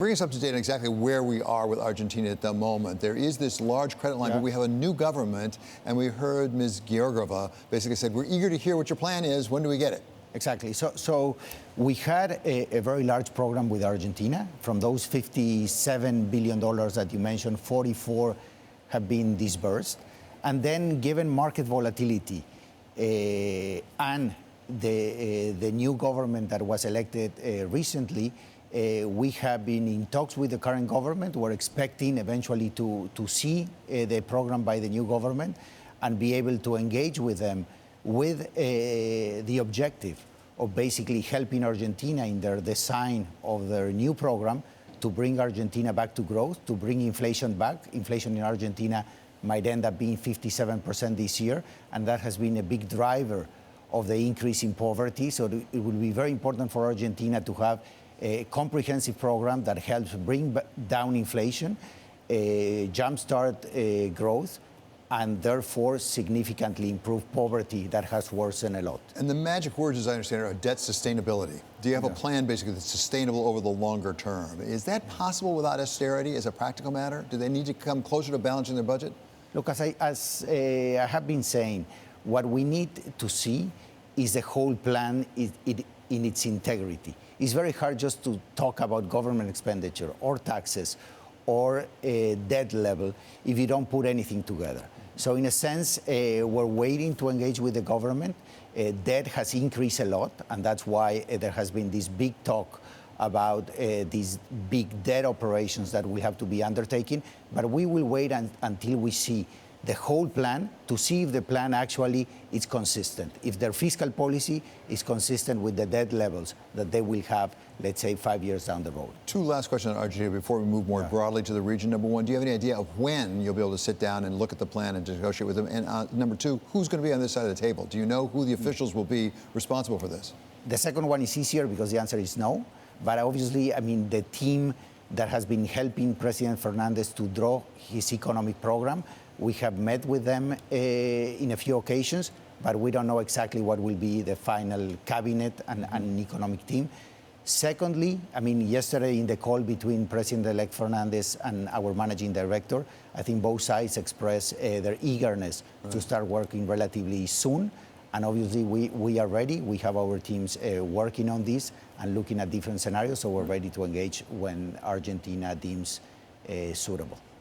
Bring us up to date on exactly where we are with Argentina at the moment. There is this large credit line, but we have a new government, and we heard Ms. Georgieva basically said, we're eager to hear what your plan is. When do we get it? Exactly. So we had a very large program with Argentina. From those $57 billion that you mentioned, 44 have been disbursed. And then given market volatility and the new government that was elected recently, we have been in talks with the current government. We're expecting eventually to see the program by the new government and be able to engage with them with the objective of basically helping Argentina in their design of their new program to bring Argentina back to growth, to bring inflation back. Inflation in Argentina might end up being 57% this year, and that has been a big driver of the increase in poverty. So it will be very important for Argentina to have a comprehensive program that helps bring down inflation, jumpstart growth, and therefore significantly improve poverty that has worsened a lot. And the magic words, as I understand it, are debt sustainability. Do you have a plan basically that's sustainable over the longer term? Is that possible without austerity as a practical matter? Do they need to come closer to balancing their budget? Look, as I have been saying, what we need to see is the whole plan in its integrity. It's very hard just to talk about government expenditure or taxes or a debt level if you don't put anything together. So in a sense, we're waiting to engage with the government. Debt has increased a lot, and that's why there has been this big talk about these big debt operations that we have to be undertaking. But we will wait until we see the whole plan to see if the plan actually is consistent, if their fiscal policy is consistent with the debt levels that they will have, let's say, 5 years down the road. Two last questions on Argentina before we move more broadly to the region. Number one, do you have any idea of when you'll be able to sit down and look at the plan and negotiate with them? And number two, who's going to be on this side of the table? Do you know who the officials will be responsible for this? The second one is easier because the answer is no. But obviously, I mean, the team that has been helping President Fernandez to draw his economic program, we have met with them in a few occasions, but we don't know exactly what will be the final cabinet and economic team. Secondly, I mean, yesterday in the call between President-elect Fernandez and our managing director, I think both sides expressed their eagerness to start working relatively soon. And obviously, we are ready. We have our teams working on this and looking at different scenarios, so we're ready to engage when Argentina deems suitable.